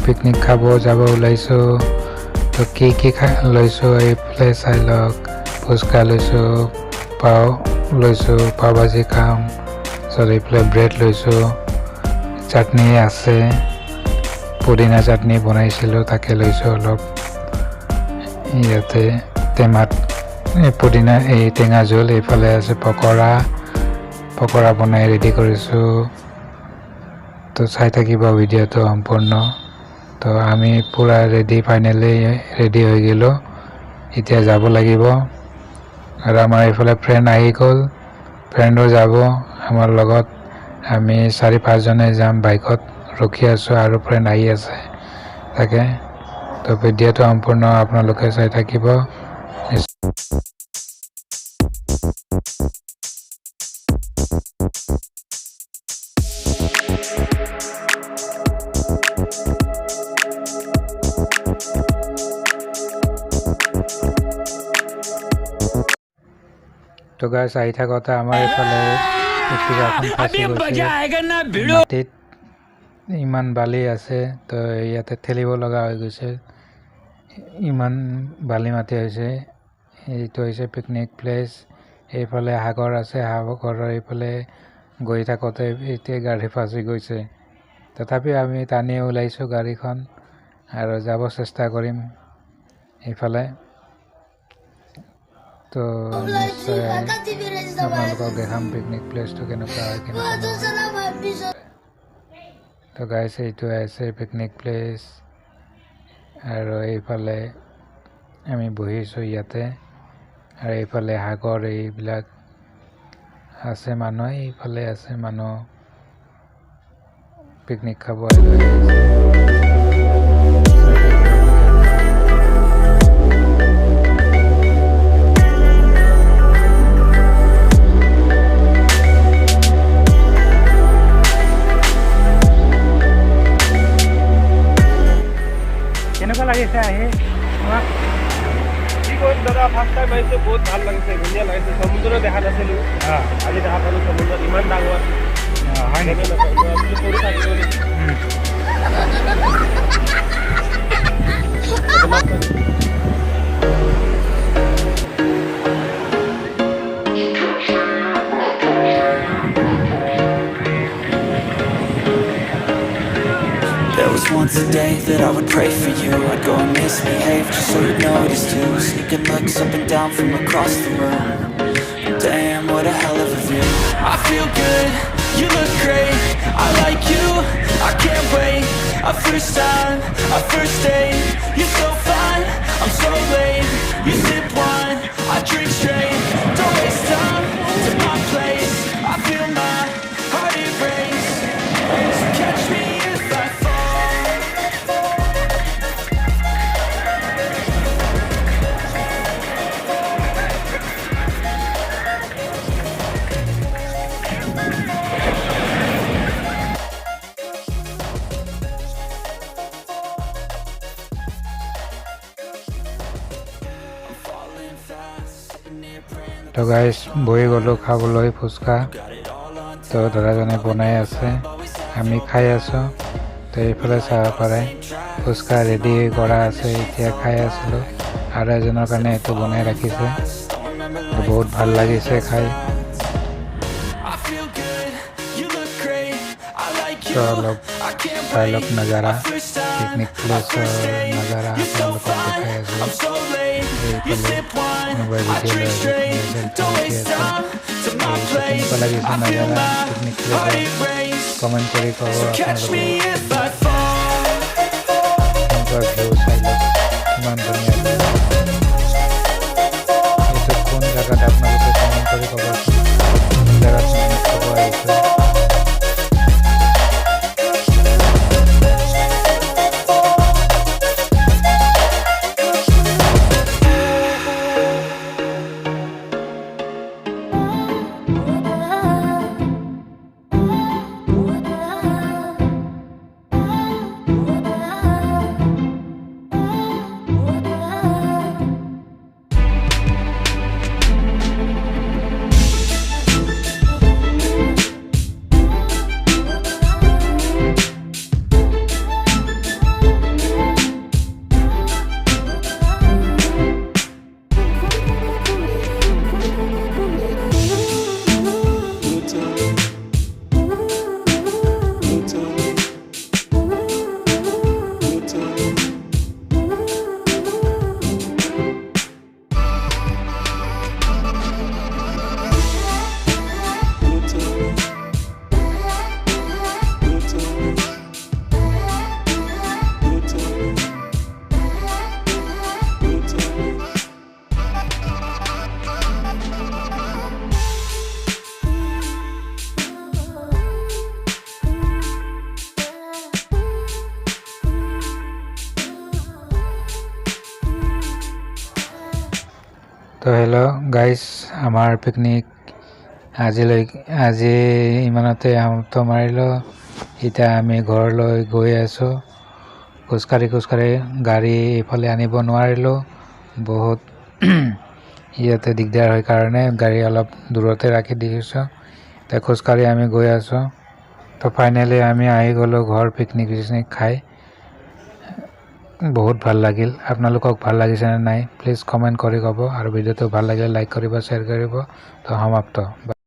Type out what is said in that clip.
Picnic খাব যাব ওলাইছোঁ। তো কি লৈছোঁ এইফালে চাই লওক। ফুচকা লৈছোঁ, পাও লৈছোঁ, পাও ভাজি খাম। তাৰপিছত এইফালে ব্ৰেড লৈছোঁ, চাটনি আছে, পুদিনা চাটনি বনাইছিলোঁ তাকে লৈছোঁ অলপ। ইয়াতে টেমাত পুদিনা টেঙা জোল, এইফালে আছে পকৰা বনাই ৰেডি কৰিছোঁ। তো চাই থাকিব ভিডিঅ'টো সম্পূৰ্ণ। তো আমি পূৰা ফাইনেলি ৰেডি হৈ গ'লোঁ, এতিয়া যাব লাগিব। আৰু আমাৰ এইফালে ফ্ৰেণ্ড আহি গ'ল, ফ্ৰেণ্ডো যাব আমাৰ লগত। আমি 4-5জনে যাম, বাইকত ৰখি আছোঁ আৰু ফ্ৰেণ্ড আহি আছে তাকে। তো ভিডিঅ'টো সম্পূৰ্ণ আপোনালোকে চাই থাকিব। তো গাইছ আহি থাকোঁতে আমাৰ এইফালে মাটিত ইমান বালি আছে, তো ইয়াতে ঠেলিব লগা হৈ গৈছে, ইমান বালি মাটি হৈছে। এইটো হৈছে পিকনিক প্লেচ। এইফালে সাগৰ আছে, সাগৰৰ এইফালে গৈ থাকোঁতে এতিয়া গাড়ী ফাঁচি গৈছে। তথাপিও আমি টানি ওলাইছোঁ গাড়ীখন আৰু যাব চেষ্টা কৰিম এইফালে। তো নিশ্চয় আপোনালোকক দেখাম পিকনিক প্লেচটো কেনেকুৱা হয়, কেনেকুৱা। তো গাইছে এইটো আছে পিকনিক প্লেচ। আৰু এইফালে আমি বহিছোঁ ইয়াতে, আৰু এইফালে সাগৰ, এইবিলাক আছে মানুহ, এইফালে আছে মানুহ পিকনিক খাব কেনেকুৱা লাগিছে আহি তোমাক? কি কৰিম দাদা, ফাৰ্ষ্ট টাইম আহিছোঁ, বহুত ভাল লাগিছে, ধুনীয়া লাগিছে। সমুদ্ৰ দেখা নাছিলোঁ, আজি দেখা পালোঁ সমুদ্ৰ ইমান ডাঙৰ। হয় নেকি? কৰি থাকিব There was once a day that I would pray for you. I'd go and misbehave just so you'd notice too. Sneaking looks up and down from across the room. Damn, what a hell of a view. I feel good, you look great, I like you, I can't wait. A first time, a first date, you're so fine, I'm so late. You sip wine, I drink straight. Don't waste time to my place. I feel my heart erase. So catch me if I fall. তো গাইছ বহি গ'লোঁ খাবলৈ ফুচকা। তো দাদাজনে বনাই আছে, আমি খাই আছোঁ। তো এইফালে চাব পাৰে ফুচকা ৰেডি কৰা আছে, এতিয়া খাই আছিলোঁ। আৰু এজনৰ কাৰণে এইটো বনাই ৰাখিছে, বহুত ভাল লাগিছে খাই। তো অলপ চাই লওক নাজাৰা, পিকনিক প্লেচৰ নাজাৰা আপোনালোকক দেখাই আছোঁ। এইফালে কোনোবাই ভিডিঅ' লৈ আছে, কোনোবাই সেলফি উঠি আছে। কেনেকুৱা লাগিছে নাজাৰা পিকনিক প্লেচৰ, কমেণ্ট কৰি ক'ব আপোনালোকে। কেনেকুৱা ভিউ চাই লওক, কিমান ধুনীয়া ভিউ। এইটো কোন জেগাত আপোনালোকে কমেণ্ট কৰি ক'বচোন, কোন জেগাত পিকনিক খাব আহিছে। তো হেল্ল' গাইজ আমাৰ পিকনিক আজি ইমানতে সমাপ্ত মাৰিলোঁ এতিয়া আমি ঘৰলৈ গৈ আছোঁ খোজকাঢ়ি গাড়ী এইফালে আনিব নোৱাৰিলোঁ বহুত ইয়াতে দিগদাৰ হয় কাৰণে গাড়ী অলপ দূৰতে ৰাখি দিছোঁ এতিয়া খোজকাঢ়ি আমি গৈ আছোঁ তো ফাইনেলি আমি আহি গ'লোঁ ঘৰ পিকনিক খাই বহুত ভাল লাগিল আপোনালোকক ভাল লাগিছে নে নাই প্লিজ কমেণ্ট কৰি ক'ব আৰু ভিডিঅ'টো ভাল লাগিলে লাইক কৰিব শ্বেয়াৰ কৰিব তো সমাপ্ত